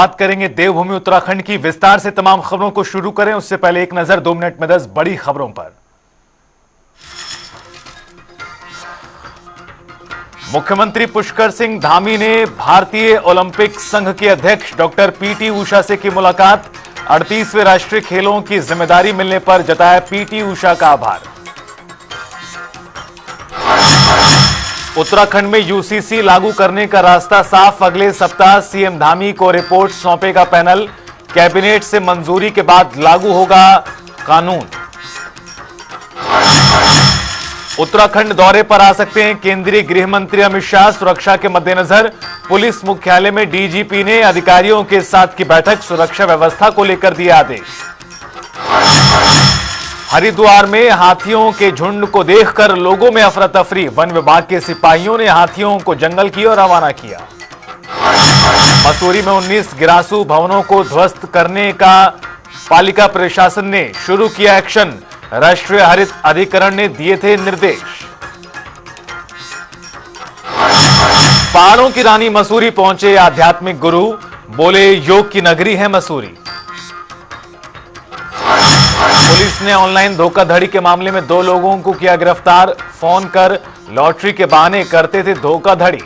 बात करेंगे देवभूमि उत्तराखंड की। विस्तार से तमाम खबरों को शुरू करें उससे पहले एक नजर 2 मिनट में 10 बड़ी खबरों पर। मुख्यमंत्री पुष्कर सिंह धामी ने भारतीय ओलंपिक संघ के अध्यक्ष डॉक्टर पीटी उषा से की मुलाकात। 38वें राष्ट्रीय खेलों की जिम्मेदारी मिलने पर जताया पीटी उषा का आभार। उत्तराखंड में यूसीसी लागू करने का रास्ता साफ। अगले सप्ताह सीएम धामी को रिपोर्ट सौंपेगा पैनल। कैबिनेट से मंजूरी के बाद लागू होगा कानून। उत्तराखंड दौरे पर आ सकते हैं केंद्रीय गृह मंत्री अमित शाह। सुरक्षा के मद्देनजर पुलिस मुख्यालय में डीजीपी ने अधिकारियों के साथ की बैठक। सुरक्षा व्यवस्था को लेकर दिए आदेश। हरिद्वार में हाथियों के झुंड को देखकर लोगों में अफरा तफरी। वन विभाग के सिपाहियों ने हाथियों को जंगल की ओर रवाना किया। मसूरी में 19 गिरासू भवनों को ध्वस्त करने का पालिका प्रशासन ने शुरू किया एक्शन। राष्ट्रीय हरित अधिकरण ने दिए थे निर्देश। पहाड़ों की रानी मसूरी पहुंचे आध्यात्मिक गुरु। बोले योग की नगरी है मसूरी। पुलिस ने ऑनलाइन धोखाधड़ी के मामले में 2 लोगों को किया गिरफ्तार। फोन कर लॉटरी के बहाने करते थे धोखाधड़ी।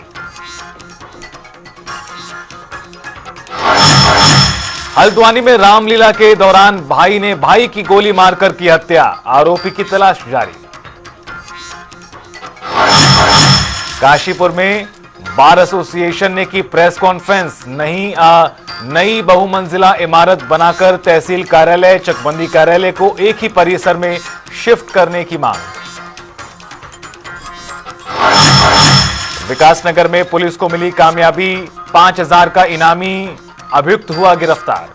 हल्द्वानी में रामलीला के दौरान भाई ने भाई की गोली मारकर की हत्या। आरोपी की तलाश जारी। काशीपुर में बार एसोसिएशन ने की प्रेस कॉन्फ्रेंस। नई बहुमंजिला इमारत बनाकर तहसील कार्यालय चकबंदी कार्यालय को एक ही परिसर में शिफ्ट करने की मांग। विकासनगर में पुलिस को मिली कामयाबी। 5000 का इनामी अभियुक्त हुआ गिरफ्तार।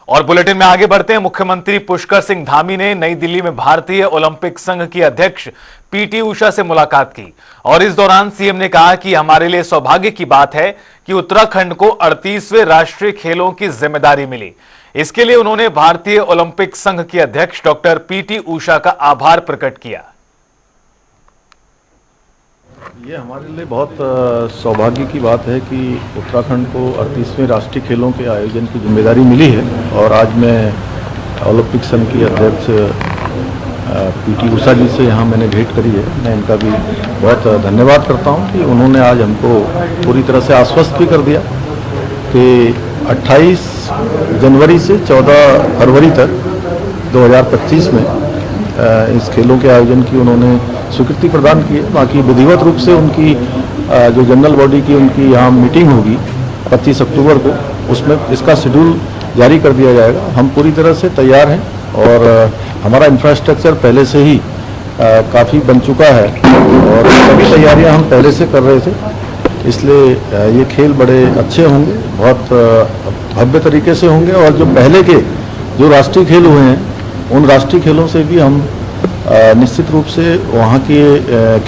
और बुलेटिन में आगे बढ़ते हैं। मुख्यमंत्री पुष्कर सिंह धामी ने नई दिल्ली में भारतीय ओलंपिक संघ की अध्यक्ष पीटी उषा से मुलाकात की और इस दौरान सीएम ने कहा कि हमारे लिए सौभाग्य की बात है कि उत्तराखंड को 38वें राष्ट्रीय खेलों की जिम्मेदारी मिली। इसके लिए उन्होंने भारतीय ओलंपिक संघ की अध्यक्ष डॉक्टर पीटी उषा का आभार प्रकट किया। ये हमारे लिए बहुत सौभाग्य की बात है कि उत्तराखंड को 38वें राष्ट्रीय खेलों के आयोजन की जिम्मेदारी मिली है और आज मैं ओलंपिक संघ की अध्यक्ष पीटी उषा जी से यहाँ मैंने भेंट करी है। मैं इनका भी बहुत धन्यवाद करता हूँ कि उन्होंने आज हमको पूरी तरह से आश्वस्त भी कर दिया कि 28 जनवरी से 14 फरवरी तक 2025 में इस खेलों के आयोजन की उन्होंने स्वीकृति प्रदान की है। बाकी विधिवत रूप से उनकी जो जनरल बॉडी की उनकी यहाँ मीटिंग होगी 25 अक्टूबर को, उसमें इसका शेड्यूल जारी कर दिया जाएगा। हम पूरी तरह से तैयार हैं और हमारा इंफ्रास्ट्रक्चर पहले से ही काफ़ी बन चुका है और सभी तैयारियां हम पहले से कर रहे थे। इसलिए ये खेल बड़े अच्छे होंगे, बहुत भव्य तरीके से होंगे और जो पहले के जो राष्ट्रीय खेल हुए हैं उन राष्ट्रीय खेलों से भी हम निश्चित रूप से वहाँ के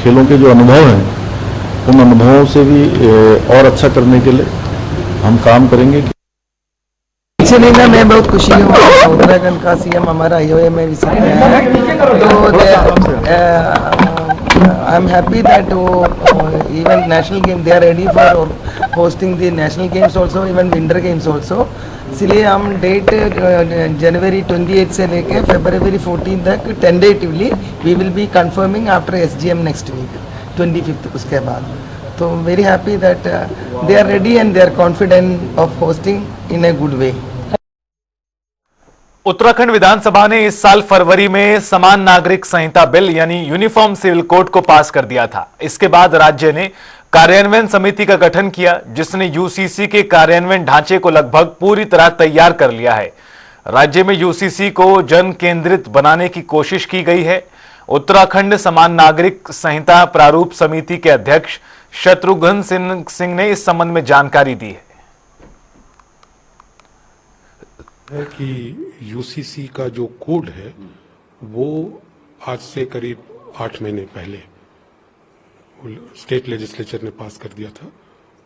खेलों के जो अनुभव हैं उन अनुभवों से भी और अच्छा करने के लिए हम काम करेंगे। एक्चुअली ना मैं बहुत खुशी हूँ उत्तराखंड का सीएम हमारा आईओए में विजिट में है तो I am happy that even national game they are ready for hosting the national games also even winter games also. इसलिए हम डेट जनवरी 28 से लेके फरवरी 14 तक tentatively we will be confirming after SGM next week 25 उसके बाद। तो very happy that they are ready and they are confident of hosting in a good way. Uttarakhand विधानसभा ने इस साल फरवरी में समान नागरिक संहिता बिल यानी यूनिफॉर्म सिविल कोड को पास कर दिया था। इसके बाद राज्य ने कार्यान्वयन समिति का गठन किया जिसने यूसीसी के कार्यान्वयन ढांचे को लगभग पूरी तरह तैयार कर लिया है। राज्य में यूसीसी को जन केंद्रित बनाने की कोशिश की गई है। उत्तराखंड समान नागरिक संहिता प्रारूप समिति के अध्यक्ष शत्रुघ्न सिंह ने इस संबंध में जानकारी दी है कि यूसीसी का जो कोड है वो आज से करीब 8 महीने पहले स्टेट लेजिस्लेचर ने पास कर दिया था।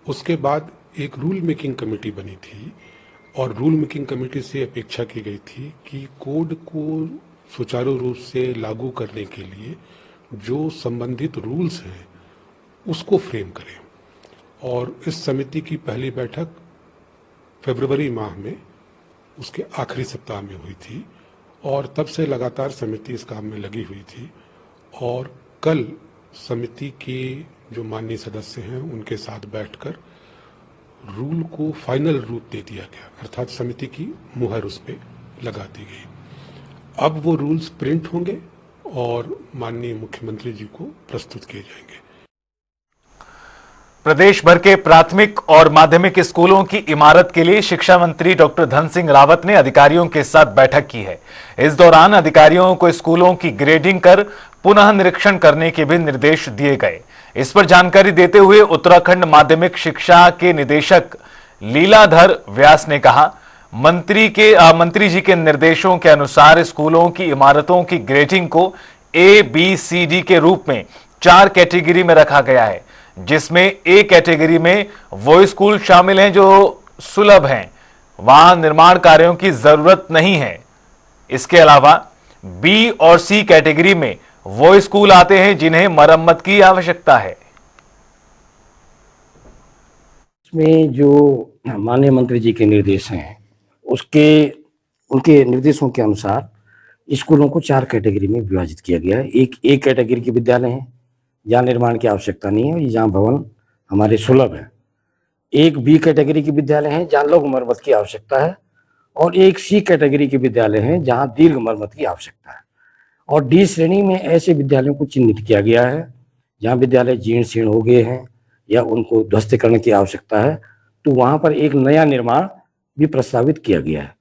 उसके बाद एक रूल मेकिंग कमेटी बनी थी और रूल मेकिंग कमेटी से अपेक्षा की गई थी कि कोड को सुचारू रूप से लागू करने के लिए जो संबंधित रूल्स हैं उसको फ्रेम करें। और इस समिति की पहली बैठक फरवरी माह में उसके आखिरी सप्ताह में हुई थी और तब से लगातार समिति इस काम में लगी हुई थी। और कल समिति के जो माननीय सदस्य हैं उनके साथ बैठकर रूल को फाइनल रूप दे दिया गया, अर्थात समिति की मुहर उस पर लगा दी गई। अब वो रूल्स प्रिंट होंगे और माननीय मुख्यमंत्री जी को प्रस्तुत किए जाएंगे। प्रदेश भर के प्राथमिक और माध्यमिक स्कूलों की इमारत के लिए शिक्षा मंत्री डॉक्टर धन सिंह रावत ने अधिकारियों के साथ बैठक की है। इस दौरान अधिकारियों को स्कूलों की ग्रेडिंग कर पुनः निरीक्षण करने के भी निर्देश दिए गए। इस पर जानकारी देते हुए उत्तराखंड माध्यमिक शिक्षा के निदेशक लीलाधर व्यास ने कहा, मंत्री जी के निर्देशों के अनुसार स्कूलों की इमारतों की ग्रेडिंग को ABCD के रूप में 4 कैटेगरी में रखा गया है, जिसमें A कैटेगरी में वो स्कूल शामिल हैं जो सुलभ हैं, वहां निर्माण कार्यों की जरूरत नहीं है। इसके अलावा B और C कैटेगरी में वो स्कूल आते हैं जिन्हें मरम्मत की आवश्यकता है। इसमें जो माननीय मंत्री जी के निर्देश हैं उनके निर्देशों के अनुसार स्कूलों को 4 कैटेगरी में विभाजित किया गया है। एक A कैटेगरी के विद्यालय हैं जहाँ निर्माण की आवश्यकता नहीं है, जहाँ भवन हमारे सुलभ है। एक B कैटेगरी के विद्यालय हैं जहाँ लघु मरम्मत की आवश्यकता है और एक C कैटेगरी के विद्यालय हैं जहाँ दीर्घ मरम्मत की आवश्यकता है। और D श्रेणी में ऐसे विद्यालयों को चिन्हित किया गया है जहाँ विद्यालय जीर्ण शीर्ण हो गए हैं या उनको ध्वस्तीकरण की आवश्यकता है, तो वहां पर एक नया निर्माण भी प्रस्तावित किया गया है।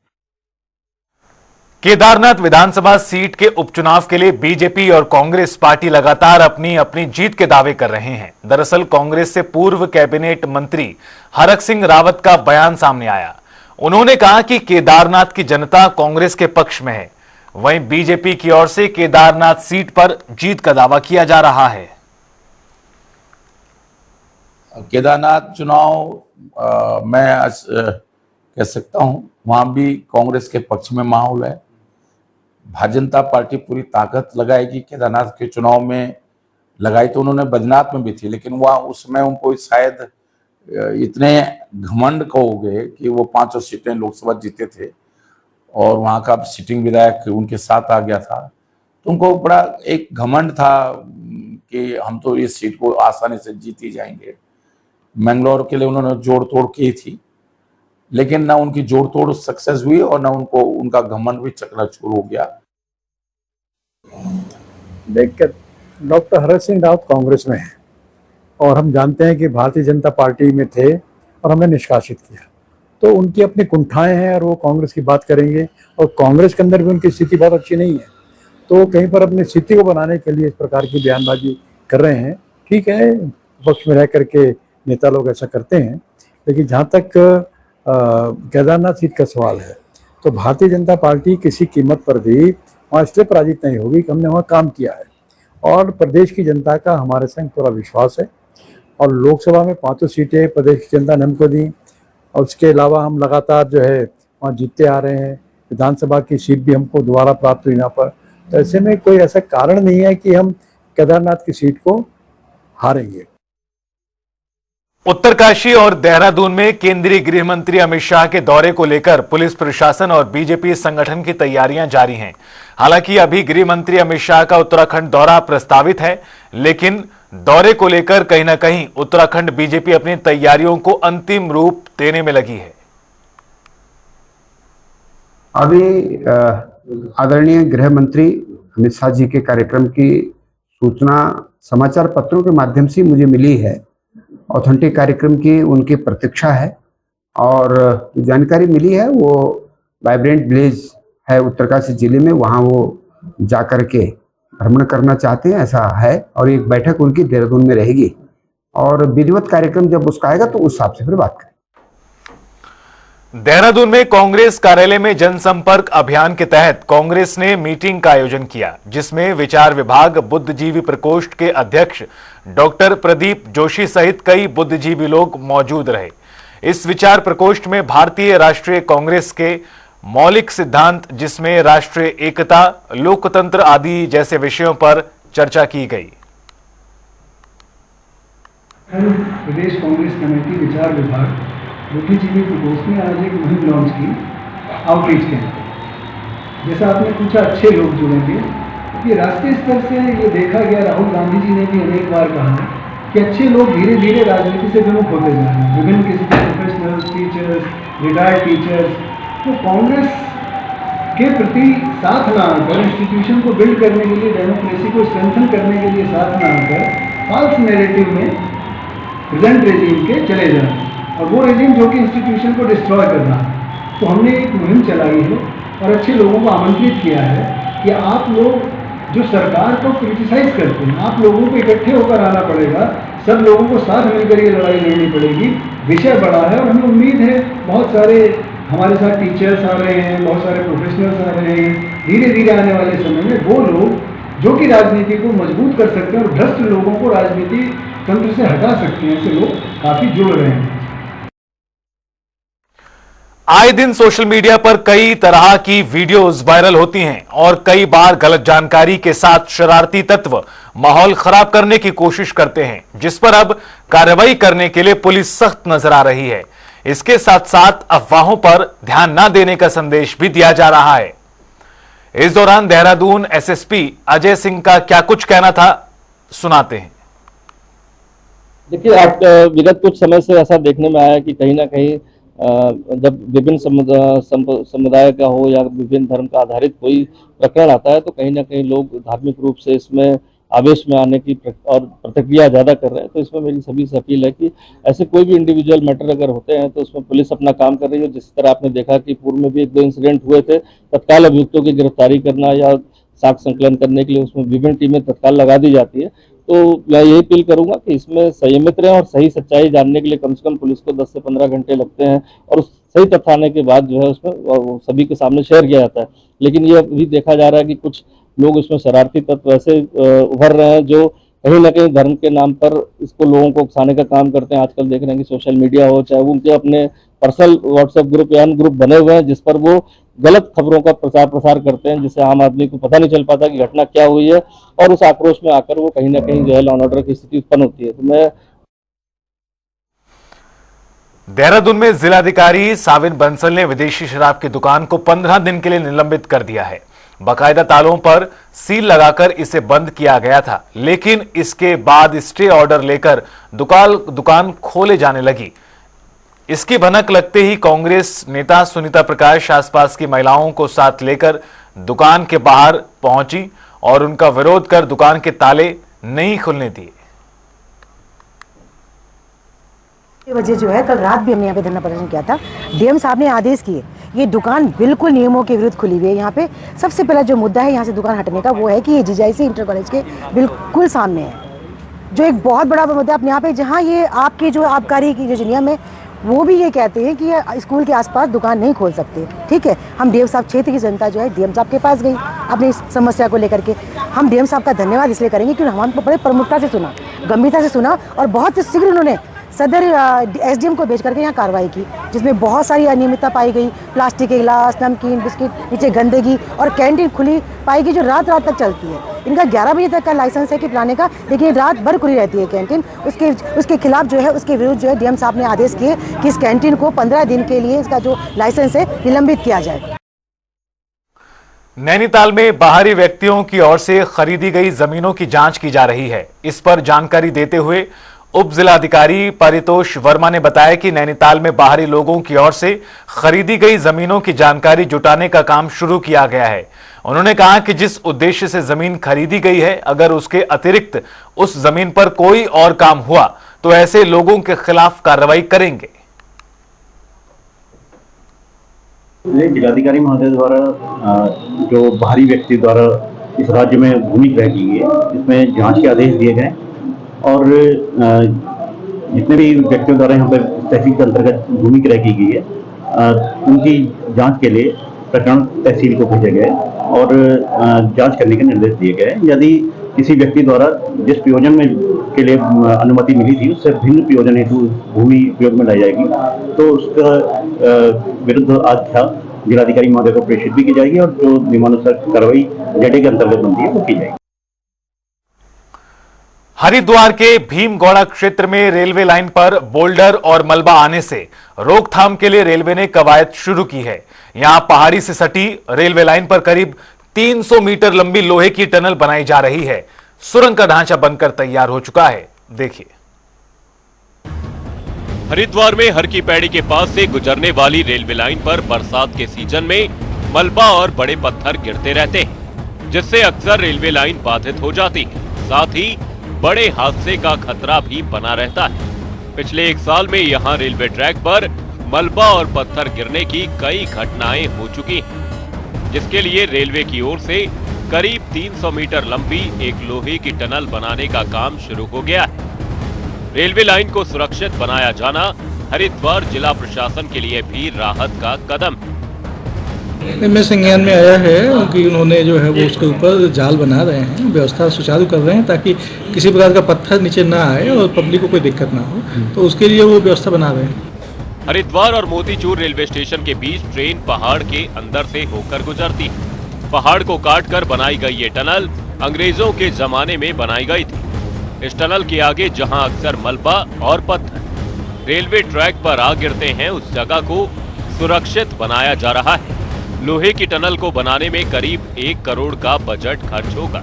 केदारनाथ विधानसभा सीट के उपचुनाव के लिए बीजेपी और कांग्रेस पार्टी लगातार अपनी अपनी जीत के दावे कर रहे हैं। दरअसल कांग्रेस से पूर्व कैबिनेट मंत्री हरक सिंह रावत का बयान सामने आया। उन्होंने कहा कि केदारनाथ की जनता कांग्रेस के पक्ष में है, वहीं बीजेपी की ओर से केदारनाथ सीट पर जीत का दावा किया जा रहा है। केदारनाथ चुनाव मैं आज कह सकता हूं वहां भी कांग्रेस के पक्ष में माहौल है। भारतीय जनता पार्टी पूरी ताकत लगाएगी। केदारनाथ के चुनाव में लगाई तो उन्होंने बद्रीनाथ में भी थी, लेकिन वह उसमें उनको शायद इतने घमंड हो गए कि वो 5 सीटें लोकसभा जीते थे और वहां का सिटिंग विधायक उनके साथ आ गया था, तो उनको बड़ा एक घमंड था कि हम तो इस सीट को आसानी से जीत ही जाएंगे। मैंगलोर के लिए उन्होंने जोड़ तोड़ की थी, लेकिन ना उनकी जोड़ तोड़ सक्सेस हुई और ना उनका घमंड भी चकनाचूर हो गया। देखकर डॉक्टर हरक सिंह रावत कांग्रेस में है और हम जानते हैं कि भारतीय जनता पार्टी में थे और हमें निष्कासित किया, तो उनकी अपनी कुंठाएं हैं और वो कांग्रेस की बात करेंगे और कांग्रेस के अंदर भी उनकी स्थिति बहुत अच्छी नहीं है, तो कहीं पर अपनी स्थिति को बनाने के लिए इस प्रकार की बयानबाजी कर रहे हैं। ठीक है, पक्ष में रह करके नेता लोग ऐसा करते हैं, लेकिन जहाँ तक केदारनाथ सीट का सवाल है तो भारतीय जनता पार्टी किसी कीमत पर भी वहाँ इसलिए पराजित नहीं होगी कि हमने वहाँ काम किया है और प्रदेश की जनता का हमारे संग पूरा विश्वास है। और लोकसभा में 5 सीटें प्रदेश की जनता ने हमको दी और उसके अलावा हम लगातार जो है वहाँ जीतते आ रहे हैं। विधानसभा की सीट भी हमको दोबारा प्राप्त हुई यहाँ पर, तो ऐसे में कोई ऐसा कारण नहीं है कि हम केदारनाथ की सीट को हारेंगे। उत्तरकाशी और देहरादून में केंद्रीय गृह मंत्री अमित शाह के दौरे को लेकर पुलिस प्रशासन और बीजेपी संगठन की तैयारियां जारी हैं। हालांकि अभी गृह मंत्री अमित शाह का उत्तराखंड दौरा प्रस्तावित है, लेकिन दौरे को लेकर कहीं ना कहीं उत्तराखंड बीजेपी अपनी तैयारियों को अंतिम रूप देने में लगी है। अभी आदरणीय गृह मंत्री अमित शाह जी के कार्यक्रम की सूचना समाचार पत्रों के माध्यम से मुझे मिली है। ऑथेंटिक कार्यक्रम की उनकी प्रतीक्षा है और जानकारी मिली है वो वाइब्रेंट विलेज है उत्तरकाशी जिले में, वहाँ वो जाकर के भ्रमण करना चाहते हैं, ऐसा है। और एक बैठक उनकी देहरादून में रहेगी और विधिवत कार्यक्रम जब उसका आएगा तो उस हिसाब से फिर बात करें। देहरादून में कांग्रेस कार्यालय में जनसंपर्क अभियान के तहत कांग्रेस ने मीटिंग का आयोजन किया, जिसमें विचार विभाग बुद्धिजीवी प्रकोष्ठ के अध्यक्ष डॉक्टर प्रदीप जोशी सहित कई बुद्धिजीवी लोग मौजूद रहे। इस विचार प्रकोष्ठ में भारतीय राष्ट्रीय कांग्रेस के मौलिक सिद्धांत, जिसमें राष्ट्रीय एकता, लोकतंत्र आदि जैसे विषयों पर चर्चा की गई। कल प्रदेश कांग्रेस कमेटी विचार विभाग बुद्धिजीवी प्रकोष्ठ ने आज एक मुहिम लॉन्च की आउटरीच कैंप। जैसा आपने पूछा अच्छे लोग जुड़ेंगे, ये राष्ट्रीय स्तर से ये देखा गया, राहुल गांधी जी ने भी अनेक बार कहा कि अच्छे लोग धीरे धीरे राजनीति से विमुख होते जा रहे हैं। विभिन्न किस्म के प्रोफेशनल्स, टीचर्स, रिटायर्ड टीचर्स, तो कांग्रेस के प्रति साथ ना आकर, इंस्टीट्यूशन को बिल्ड करने के लिए, डेमोक्रेसी को स्ट्रेंथन करने के लिए साथ ना आकर, फॉल्स नैरेटिव में प्रेजेंट रेजिम के चले जा रहे हैं, और वो रेजिम जो कि इंस्टीट्यूशन को डिस्ट्रॉय कर रहा है। तो हमने एक मुहिम चलाई है और अच्छे लोगों को आमंत्रित किया है कि आप लोग जो सरकार को क्रिटिसाइज करते हैं, आप लोगों को इकट्ठे होकर आना पड़ेगा, सब लोगों को साथ मिलकर ये लड़ाई लड़नी पड़ेगी। विषय बड़ा है और हमें उम्मीद है बहुत सारे हमारे साथ टीचर्स आ रहे हैं, बहुत सारे प्रोफेशनल्स आ रहे हैं। धीरे धीरे आने वाले समय में वो लोग जो कि राजनीति को मजबूत कर सकते हैं और भ्रष्ट लोगों को राजनीति तंत्र से हटा सकते हैं, ऐसे लोग काफी जुड़ रहे हैं। आए दिन सोशल मीडिया पर कई तरह की वीडियोस वायरल होती हैं और कई बार गलत जानकारी के साथ शरारती तत्व माहौल खराब करने की कोशिश करते हैं, जिस पर अब कार्रवाई करने के लिए पुलिस सख्त नजर आ रही है। इसके साथ साथ अफवाहों पर ध्यान न देने का संदेश भी दिया जा रहा है। इस दौरान देहरादून एसएसपी अजय सिंह का क्या कुछ कहना था, सुनाते हैं। देखिए, आप विगत कुछ समय से ऐसा देखने में आया कि कहीं ना कहीं जब विभिन्न समुदाय का हो या विभिन्न धर्म का आधारित कोई प्रकरण आता है, तो कहीं ना कहीं लोग धार्मिक रूप से इसमें आवेश में आने की और प्रतिक्रिया ज़्यादा कर रहे हैं। तो इसमें मेरी सभी से अपील है कि ऐसे कोई भी इंडिविजुअल मैटर अगर होते हैं तो उसमें पुलिस अपना काम कर रही है। जिस तरह आपने देखा कि पूर्व में भी 1-2 इंसिडेंट हुए थे, तत्काल अभियुक्तों की गिरफ्तारी करना या साक्ष्य संकलन करने के लिए उसमें विभिन्न टीमें तत्काल लगा दी जाती है। तो मैं यही अपील करूंगा कि इसमें संयमित रहें और सही सच्चाई जानने के लिए कम से कम पुलिस को 10 से 15 घंटे लगते हैं और उस सही तथ्य आने के बाद जो है उसमें सभी के सामने शेयर किया जाता है। लेकिन ये अभी देखा जा रहा है कि कुछ लोग इसमें शरारती तत्व ऐसे उभर रहे हैं जो कहीं ना कहीं धर्म के नाम पर इसको लोगों को उकसाने का काम करते हैं। आजकल देख रहे हैं कि सोशल मीडिया हो, चाहे वो उनके अपने पर्सनल व्हाट्सएप ग्रुप या अन्य ग्रुप बने हुए हैं जिस पर वो गलत खबरों का प्रसार करते हैं, जिससे आम आदमी को पता नहीं चल पाता कि घटना क्या हुई है और उस आक्रोश में आकर वो कहीं ना कहीं जो है लॉ एंड ऑर्डर की स्थिति उत्पन्न होती है। तो मैं देहरादून में जिलाधिकारी साविन बंसल ने विदेशी शराब की दुकान को 15 दिन के लिए निलंबित कर दिया है। बाकायदा तालों पर सील लगाकर इसे बंद किया गया था, लेकिन इसके बाद स्टे ऑर्डर लेकर दुकान खोले जाने लगी। इसकी भनक लगते ही कांग्रेस नेता सुनीता प्रकाश आसपास की महिलाओं को साथ लेकर दुकान के बाहर पहुंची और उनका विरोध कर दुकान के ताले नहीं खुलने दिए। वजह जो है, कल रात भी हमने यहाँ पे धरना प्रदर्शन किया था। डीएम साहब ने आदेश किए, ये दुकान बिल्कुल नियमों के विरुद्ध खुली हुई है। यहाँ पे सबसे पहला जो मुद्दा है यहाँ से दुकान हटने का, वो है कि ये जीजाईसी इंटर कॉलेज के बिल्कुल सामने है, जो एक बहुत बड़ा मुद्दा है अपने यहाँ पे। जहाँ ये आपके जो आबकारी की जो नियम है वो भी ये कहते हैं कि स्कूल के आसपास दुकान नहीं खोल सकते। ठीक है, हम डीएम साहब क्षेत्र की जनता जो है डीएम साहब के पास गई अपनी इस समस्या को लेकर के। हम डीएम साहब का धन्यवाद इसलिए करेंगे कि हमको बड़े प्रमुखता से सुना, गंभीरता से सुना और बहुत शीघ्र उन्होंने सदर एसडीएम को भेज करके यहाँ कार्रवाई की, जिसमें बहुत सारी अनियमितता पाई गई। प्लास्टिक के गिलास, नमकीन, बिस्किट, नीचे गंदगी और कैंटीन खुली पाई गई जो रात तक चलती है। इनका 11 बजे तक का लाइसेंस है कि पिलाने का, लेकिन रात भर खुली रहती है कैंटीन। उसके खिलाफ जो है, उसके विरुद्ध जो है डीएम साहब ने आदेश किए कि इस कैंटीन को 15 दिन के लिए इसका जो लाइसेंस है निलंबित किया जाए। नैनीताल में बाहरी व्यक्तियों की ओर से खरीदी गई जमीनों की जांच की जा रही है। इस पर जानकारी देते हुए उप जिलाधिकारी परितोष वर्मा ने बताया कि नैनीताल में बाहरी लोगों की ओर से खरीदी गई जमीनों की जानकारी जुटाने का काम शुरू किया गया है। उन्होंने कहा कि जिस उद्देश्य से जमीन खरीदी गई है, अगर उसके अतिरिक्त उस जमीन पर कोई और काम हुआ तो ऐसे लोगों के खिलाफ कार्रवाई करेंगे। जिलाधिकारी महोदय द्वारा जो बाहरी व्यक्ति द्वारा इस राज्य में भूमि क्रय की गई है, इसमें जांच के आदेश दिए गए और जितने भी व्यक्तियों द्वारा यहाँ पर तहसील के अंतर्गत भूमि क्रय की गई है, उनकी जांच के लिए प्रकरण तहसील को भेजे गए और जांच करने के निर्देश दिए गए। यदि किसी व्यक्ति द्वारा जिस प्रयोजन में के लिए अनुमति मिली थी उससे भिन्न प्रयोजन हेतु भूमि उपयोग में लाई जाएगी तो उसका विरुद्ध आख्या जिलाधिकारी महोदय को प्रेषित भी की जाएगी और जो नियमानुसार कार्रवाई जेडे के अंतर्गत बनती है वो की जाएगी। हरिद्वार के भीमगौड़ा क्षेत्र में रेलवे लाइन पर बोल्डर और मलबा आने से रोकथाम के लिए रेलवे ने कवायद शुरू की है। यहां पहाड़ी से सटी रेलवे लाइन पर करीब 300 मीटर लंबी लोहे की टनल बनाई जा रही है। सुरंग का ढांचा बनकर तैयार हो चुका है, देखिए। हरिद्वार में हर की पैड़ी के पास से गुजरने वाली रेलवे लाइन पर बरसात के सीजन में मलबा और बड़े पत्थर गिरते रहते हैं, जिससे अक्सर रेलवे लाइन बाधित हो जाती है। साथ ही बड़े हादसे का खतरा भी बना रहता है। पिछले 1 साल में यहां रेलवे ट्रैक पर मलबा और पत्थर गिरने की कई घटनाएं हो चुकी हैं, जिसके लिए रेलवे की ओर से करीब 300 मीटर लंबी एक लोहे की टनल बनाने का काम शुरू हो गया है। रेलवे लाइन को सुरक्षित बनाया जाना हरिद्वार जिला प्रशासन के लिए भी राहत का कदम है। में संज्ञान में आया है कि उन्होंने जो है वो उसके ऊपर जाल बना रहे हैं, व्यवस्था सुचारू कर रहे हैं ताकि किसी प्रकार का पत्थर नीचे ना आए और पब्लिक को कोई दिक्कत ना हो, तो उसके लिए वो व्यवस्था बना रहे हैं। हरिद्वार और मोतीचूर रेलवे स्टेशन के बीच ट्रेन पहाड़ के अंदर से होकर गुजरती है। पहाड़ को काटकर बनाई गई ये टनल अंग्रेजों के जमाने में बनाई गई थी। इस टनल के आगे जहां अक्सर मलबा और पत्थर रेलवे ट्रैक पर आ गिरते हैं, उस जगह को सुरक्षित बनाया जा रहा है। लोहे की टनल को बनाने में करीब 1 करोड़ का बजट खर्च होगा।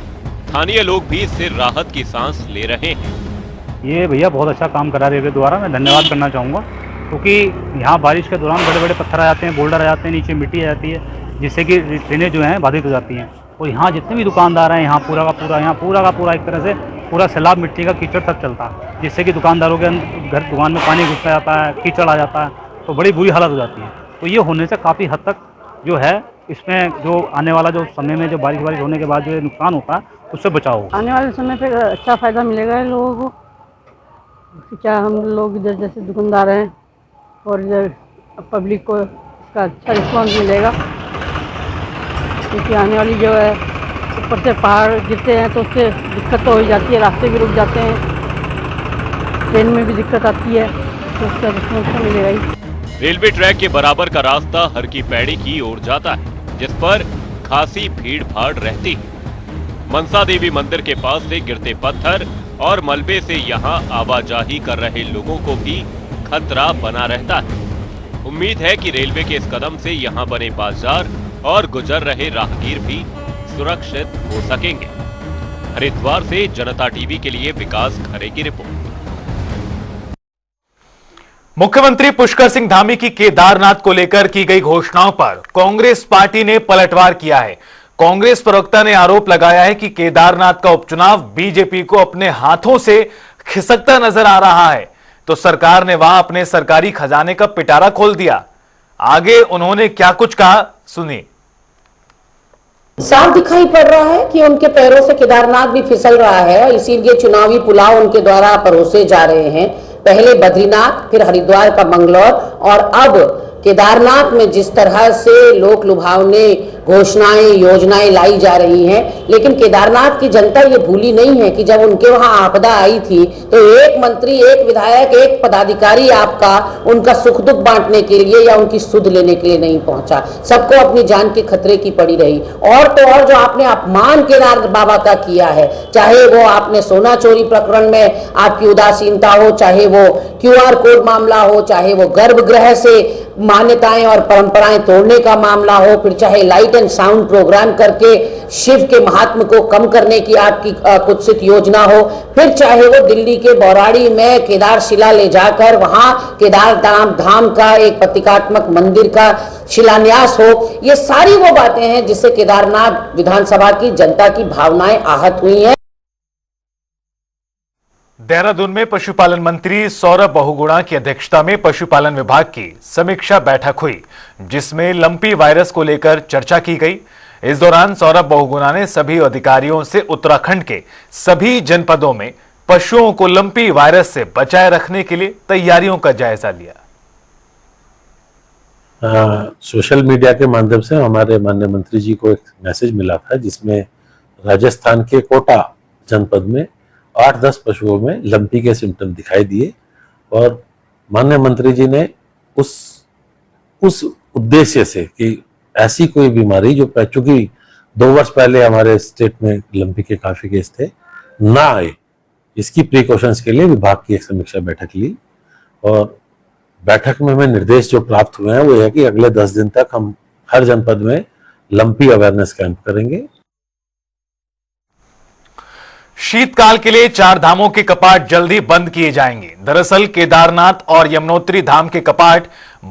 स्थानीय लोग भी इससे राहत की सांस ले रहे हैं। ये भैया बहुत अच्छा काम करा रेलवे द्वारा, मैं धन्यवाद करना चाहूँगा, क्योंकि यहाँ बारिश के दौरान बड़े बड़े पत्थर आ जाते हैं, बोल्डर आ जाते हैं, नीचे मिट्टी आ जाती है, जिससे कि ट्रेनें जो हैं बाधित हो जाती हैं। और यहाँ जितने भी दुकानदार हैं, यहाँ पूरा का पूरा एक तरह से पूरा सैलाब मिट्टी का कीचड़ तक चलता है, जिससे कि दुकानदारों के घर दुकान में पानी घुस जाता है, कीचड़ आ जाता है, तो बड़ी बुरी हालत हो जाती है। तो ये होने से काफ़ी हद तक जो है इसमें जो आने वाला जो समय में जो बारिश होने के बाद जो नुकसान होता है उससे बचाव होगा। आने वाले समय पे अच्छा फ़ायदा मिलेगा लोगों को। क्या हम लोग इधर जैसे दुकानदार हैं और इधर पब्लिक को इसका अच्छा रिस्पॉन्स मिलेगा, क्योंकि आने वाली जो है ऊपर से पहाड़ गिरते हैं तो उससे दिक्कत तो हो जाती है, रास्ते भी रुक जाते हैं, ट्रेन में भी दिक्कत आती है, तो उसका रिस्पॉन्स तो मिलेगा ही। रेलवे ट्रैक के बराबर का रास्ता हर की पैड़ी की ओर जाता है, जिस पर खासी भीड़ भाड़ रहती है। मनसा देवी मंदिर के पास से गिरते पत्थर और मलबे से यहां आवाजाही कर रहे लोगों को भी खतरा बना रहता है। उम्मीद है कि रेलवे के इस कदम से यहां बने बाजार और गुजर रहे राहगीर भी सुरक्षित हो सकेंगे। हरिद्वार से जनता टीवी के लिए विकास खरे की रिपोर्ट। मुख्यमंत्री पुष्कर सिंह धामी की केदारनाथ को लेकर की गई घोषणाओं पर कांग्रेस पार्टी ने पलटवार किया है। कांग्रेस प्रवक्ता ने आरोप लगाया है कि केदारनाथ का उपचुनाव बीजेपी को अपने हाथों से खिसकता नजर आ रहा है, तो सरकार ने वहां अपने सरकारी खजाने का पिटारा खोल दिया। आगे उन्होंने क्या कुछ कहा, सुनिए। साफ दिखाई पड़ रहा है कि उनके पैरों से केदारनाथ भी फिसल रहा है, इसीलिए चुनावी पुलाव उनके द्वारा परोसे जा रहे हैं। पहले बद्रीनाथ, फिर हरिद्वार का मंगलौर और अब केदारनाथ में जिस तरह से लोक लुभावने घोषणाएं योजनाएं लाई जा रही हैं, लेकिन केदारनाथ की जनता ये भूली नहीं है कि जब उनके वहां आपदा आई थी तो एक मंत्री, एक विधायक, एक पदाधिकारी आपका उनका सुख दुख बांटने के लिए या उनकी सुध लेने के लिए नहीं पहुंचा। सबको अपनी जान के खतरे की पड़ी रही। और तो और जो आपने अपमान केदार बाबा का किया है, चाहे वो आपने सोना चोरी प्रकरण में आपकी उदासीनता हो, चाहे वो QR कोड मामला हो, चाहे वो गर्भगृह से मान्यताएं और परंपराएं तोड़ने का मामला हो, फिर चाहे लाइट एंड साउंड प्रोग्राम करके शिव के महात्म को कम करने की आपकी कुत्सित योजना हो, फिर चाहे वो दिल्ली के बौराड़ी में केदारशिला ले जाकर वहां केदार धाम का एक प्रतीकात्मक मंदिर का शिलान्यास हो, ये सारी वो बातें हैं जिससे केदारनाथ विधानसभा की जनता की भावनाएं आहत हुई हैं। देहरादून में पशुपालन मंत्री सौरभ बहुगुणा की अध्यक्षता में पशुपालन विभाग की समीक्षा बैठक हुई, जिसमें लंपी वायरस को लेकर चर्चा की गई। इस दौरान सौरभ बहुगुणा ने सभी अधिकारियों से उत्तराखंड के सभी जनपदों में पशुओं को लंपी वायरस से बचाए रखने के लिए तैयारियों का जायजा लिया। सोशल मीडिया के माध्यम से हमारे माननीय मंत्री जी को एक मैसेज मिला था, जिसमें राजस्थान के कोटा जनपद में 8-10 पशुओं में लंपी के सिम्टम दिखाई दिए और माननीय मंत्री जी ने उस उद्देश्य से कि ऐसी कोई बीमारी जो चूंकि 2 वर्ष पहले हमारे स्टेट में लंपी के काफी केस थे, ना आए, इसकी प्रिकॉशंस के लिए विभाग की एक समीक्षा बैठक ली और बैठक में हमें निर्देश जो प्राप्त हुए हैं वो है कि अगले 10 दिन तक हम हर जनपद में लंपी अवेयरनेस कैंप करेंगे। शीतकाल के लिए 4 धामों के कपाट जल्दी बंद किए जाएंगे। दरअसल केदारनाथ और यमुनोत्री धाम के कपाट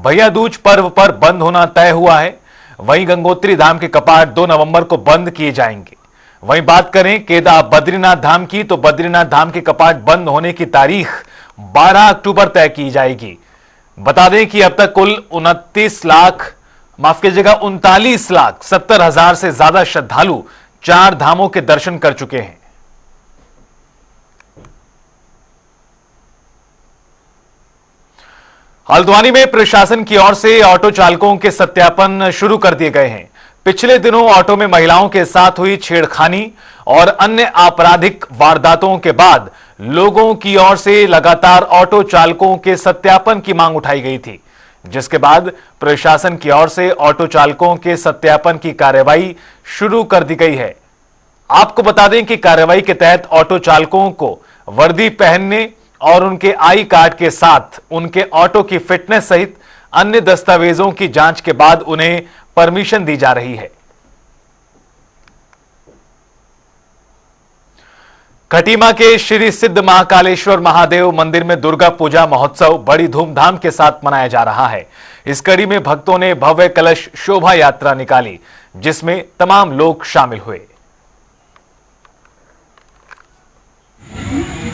भैया दूज पर्व पर बंद होना तय हुआ है। वहीं गंगोत्री धाम के कपाट 2 नवंबर को बंद किए जाएंगे। वहीं बात करें बद्रीनाथ धाम की, तो बद्रीनाथ धाम के कपाट बंद होने की तारीख 12 अक्टूबर तय की जाएगी। बता दें कि अब तक कुल 39,70,000 से ज्यादा श्रद्धालु 4 धामों के दर्शन कर चुके हैं। हल्द्वानी में प्रशासन की ओर से ऑटो चालकों के सत्यापन शुरू कर दिए गए हैं। पिछले दिनों ऑटो में महिलाओं के साथ हुई छेड़खानी और अन्य आपराधिक वारदातों के बाद लोगों की ओर से लगातार ऑटो चालकों के सत्यापन की मांग उठाई गई थी, जिसके बाद प्रशासन की ओर से ऑटो चालकों के सत्यापन की कार्रवाई शुरू कर दी गई है। आपको बता दें कि कार्रवाई के तहत ऑटो चालकों को वर्दी पहनने और उनके आई कार्ड के साथ उनके ऑटो की फिटनेस सहित अन्य दस्तावेजों की जांच के बाद उन्हें परमिशन दी जा रही है। खटीमा के श्री सिद्ध महाकालेश्वर महादेव मंदिर में दुर्गा पूजा महोत्सव बड़ी धूमधाम के साथ मनाया जा रहा है। इस कड़ी में भक्तों ने भव्य कलश शोभा यात्रा निकाली, जिसमें तमाम लोग शामिल हुए।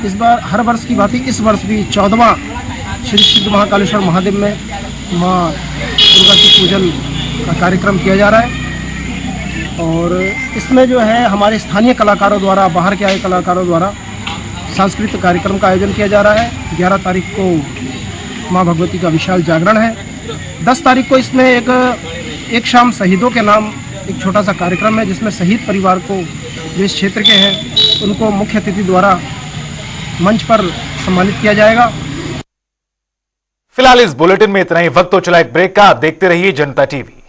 इस बार हर वर्ष की भांति इस वर्ष भी 14वां श्री सिद्ध महाकालेश्वर महादेव में मां दुर्गा की पूजन का कार्यक्रम किया जा रहा है और इसमें जो है हमारे स्थानीय कलाकारों द्वारा, बाहर के आए कलाकारों द्वारा सांस्कृतिक कार्यक्रम का आयोजन किया जा रहा है। 11 तारीख को मां भगवती का विशाल जागरण है। 10 तारीख को इसमें एक शाम शहीदों के नाम एक छोटा सा कार्यक्रम है, जिसमें शहीद परिवार को जो इस क्षेत्र के हैं उनको मुख्य अतिथि द्वारा मंच पर सम्मानित किया जाएगा। फिलहाल इस बुलेटिन में इतना ही। वक्त तो चला एक ब्रेक का। आप देखते रहिए जनता टीवी।